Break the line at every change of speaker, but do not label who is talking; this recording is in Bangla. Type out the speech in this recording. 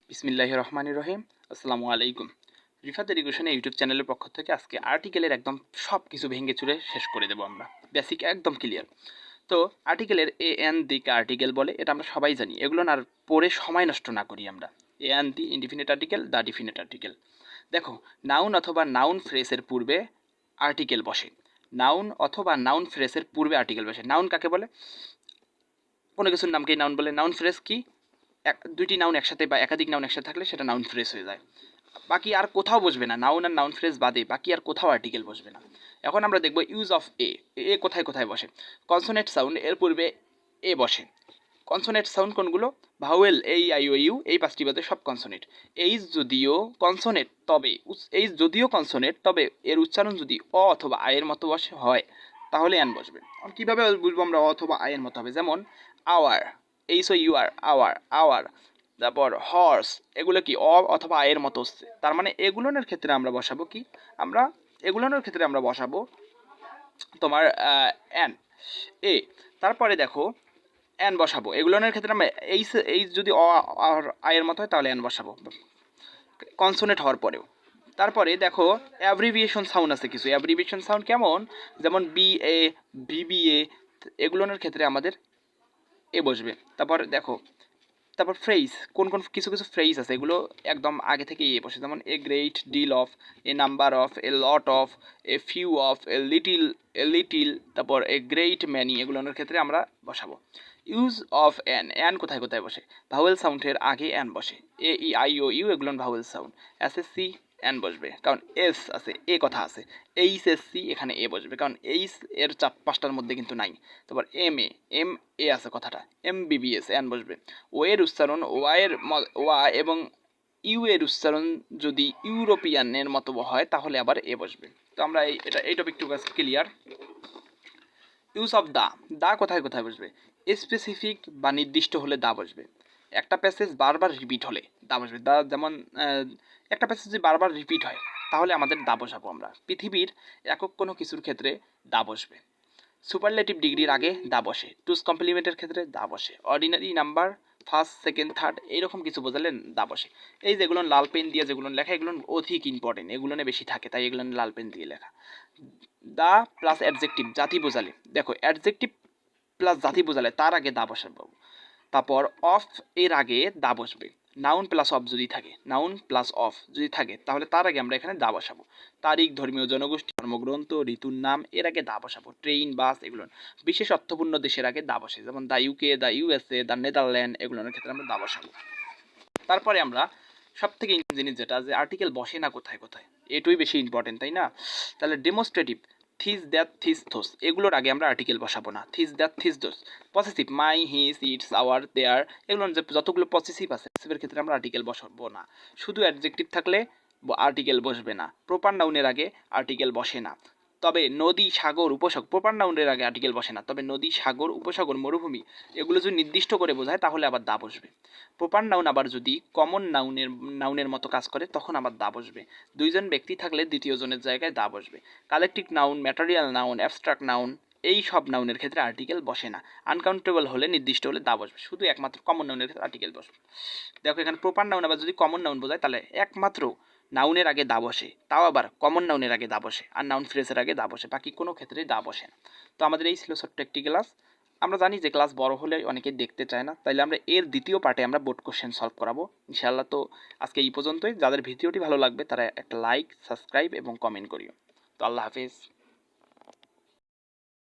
বিসমিল্লাহির রহমানির রহিম। আসসালামু আলাইকুম। রিফাত এডুকেশন ইউটিউব চ্যানেলের পক্ষ থেকে আজকে আর্টিকেলের একদম সব কিছু ভেঙে চুরে শেষ করে দেবো আমরা। বেসিক একদম ক্লিয়ার। তো আর্টিকেলের এ এন দিকে আর্টিকেল বলে, এটা আমরা সবাই জানি। এগুলো না আর পড়ে সময় নষ্ট না করি আমরা। A N the indefinite article, the definite article. দেখো, নাউন অথবা নাউন ফ্রেজের পূর্বে আর্টিকেল বসে। নাউন অথবা নাউন ফ্রেজের পূর্বে আর্টিকেল বসে। নাউন কাকে বলে? কোনো কিছুর নামকেই নাউন বলে। নাউন ফ্রেজ কি? দুইটি নাউন একসাথে বা একাধিক নাউন একসাথে থাকলে সেটা নাউন ফ্রেজ হয়ে যায়। বাকি আর কোথাও বসবে না, নাউন আর নাউন ফ্রেজ বাদে বাকি আর কোথাও আর্টিকেল বসবে না। এখন আমরা দেখব ইউজ অফ এ। এ কোথায় কোথায় বসে? কনসোনেন্ট সাউন্ড এর পূর্বে এ বসে। কনসোনেন্ট সাউন্ড কোনগুলো? ভাওয়েল, এই আই ও ইউ, এই পাঁচটি বাদে সব কনসোনেন্ট। এইচ যদিও কনসোনেন্ট তবে এইচ যদিও কনসোনেন্ট তবে এর উচ্চারণ যদি অ অথবা আয়ের মতো বসে হয় তাহলে অ্যান বসবে। কীভাবে বুঝবো আমরা অ অথবা আয়ের মতো হবে? যেমন hour, H O U R, hour, hour. তারপর হর্স, এগুলো কি অ অথবা আয়ের মতো হচ্ছে, তার মানে এগুলোনের ক্ষেত্রে আমরা বসাবো কি? আমরা এগুলোনের ক্ষেত্রে আমরা বসাবো তোমার অ্যান, এ। তারপরে দেখো অ্যান বসাবো, এগুলোনের ক্ষেত্রে আমরা এইচ, এইচ যদি অ আর আয়ের মতো হয় তাহলে অ্যান বসাবো কনসোনেন্ট হওয়ার পরেও। তারপরে দেখো অ্যাব্রিভিয়েশন সাউন্ড আছে কিছু। অ্যাব্রিভিয়েশন সাউন্ড কেমন? যেমন বি এ, ভিবিএ, এগুলোনের ক্ষেত্রে আমাদের এ বসবে। তারপর দেখো, তারপর ফ্রেজ, কোন কোন কিছু কিছু ফ্রেজ আছে এগুলো একদম আগে থেকে এ বসে। যেমন a great deal of, a number of, a lot of, a few of, a little, a little, তারপর এ গ্রেট ম্যানি, এগুলোর ক্ষেত্রে আমরা বসাবো। ইউজ অফ অ্যান, অ্যান কোথায় কোথায় বসে? ভাওয়েল সাউন্ডের আগে অ্যান বসে। A E I O U এগুলো vowel sound. S S C an বসবে কারণ এস আছে, এ কথা আছে। এইচ এস সি এখানে এ বসবে কারণ এইচ এর পাঁচটার মধ্যে কিন্তু নাই। তারপর এম এ, এম এ আছে কথাটা, এম বিবিএস অ্যান বসবে। ও এর উচ্চারণ ওয়াইয়ের ওয়া এবং ইউ এর উচ্চারণ যদি ইউরোপিয়ানের মতো হয় তাহলে আবার এ বসবে। তো আমরা এই টপিকটুকু ক্লিয়ার। ইউজ অফ দা, দা কোথায় কোথায় বসবে? স্পেসিফিক বা নির্দিষ্ট হলে দা বসবে। একটা প্যাসেজ বারবার রিপিট হলে দা বসবে। দা যেমন একটা প্যাসেজ যদি বারবার রিপিট হয় তাহলে আমাদের দা বসাবো আমরা। পৃথিবীর একক কোনো কিছুর ক্ষেত্রে দা বসবে। সুপারলেটিভ ডিগ্রির আগে দা বসে। টুস কমপ্লিমেন্টের ক্ষেত্রে দা বসে। Ordinary number first, second, third এইরকম কিছু বোঝালে দা বসে। এই যেগুলো লাল পেন দিয়ে যেগুলো লেখা এগুলো অধিক ইম্পর্টেন্ট, এগুলো বেশি থাকে তাই এগুলো লাল পেন দিয়ে লেখা। দা প্লাস অ্যাডজেক্টিভ, জাতি বোঝালে, দেখো অ্যাডজেক্টিভ প্লাস জাতি বোঝালে তার আগে দা বসাবো। তারপর অফ এর আগে দা বসবে। নাউন প্লাস অফ যদি থাকে, নাউন প্লাস অফ যদি থাকে তাহলে তার আগে আমরা এখানে দা বসাবো। তারিখ, ধর্মীয় জনগোষ্ঠী, ধর্মগ্রন্থ, ঋতুর নাম এর আগে দা বসাবো। ট্রেন, বাস এগুলো। বিশেষ অর্থপূর্ণ দেশের আগে দা বসে, যেমন the UK, the USA, the Netherland এগুলোর ক্ষেত্রে আমরা দা বসাবো। তারপরে আমরা সব থেকে জিনিস যেটা যে আর্টিকেল বসে না কোথায় কোথায়, এটুই বেশি ইম্পর্টেন্ট, তাই না? তাহলে demonstrative, this that, this those এগুলোর আগে আমরা আর্টিকেল বসাবো না। This that, this those. Possessive, my, his, its, our, their এগুলোর যতগুলো পসেসিভ আছে এর ক্ষেত্রে আমরা আর্টিকেল বসাবো না। শুধু অ্যাডজেক্টিভ থাকলে আর্টিকেল বসবে না। প্রপার নাউনের আগে আর্টিকেল বসে না। তবে নদী, সাগর, উপসাগর, প্রপার নাউনের আগে আর্টিকেল বসে না। তবে নদী, সাগর, উপসাগর, মরুভূমি এগুলো যদি নির্দিষ্ট করে বোঝায় তাহলে আবার দা বসবে। প্রপার নাউন আবার যদি কমন নাউনের মতো কাজ করে তখন আবার দা বসবে। দুইজন ব্যক্তি থাকলে দ্বিতীয় জনের জায়গায় দা বসবে। Collective noun, material noun, abstract noun এই সব নাউনের ক্ষেত্রে আর্টিকেল বসে না। আনকাউন্টেবল হলে, নির্দিষ্ট হলে দা বসবে। শুধু একমাত্র কমন নাউনের ক্ষেত্রে আর্টিকেল বসবে। দেখো এখানে প্রপার নাউন আবার যদি কমন নাউন বোঝায় তাহলে একমাত্র নাউনের আগে দা বসে, তাও আবার কমন নাউনের আগে দা বসে, আর নাউন ফ্রেজের আগে দা বসে, বাকি কোনো ক্ষেত্রে দা বসে না। তো আমাদের এই ছিল ছোট্ট একটি ক্লাস। আমরা জানি যে ক্লাস বড় হলে অনেকেই দেখতে চায় না, তাইলে আমরা এর দ্বিতীয় পার্টে আমরা বোর্ড কোশ্চেন সলভ করাবো ইনশাআল্লাহ। তো আজকে এই পর্যন্তই। যাদের ভিডিওটি ভালো লাগবে তারা একটা লাইক, সাবস্ক্রাইব এবং কমেন্ট করিও। তো আল্লাহ হাফিজ।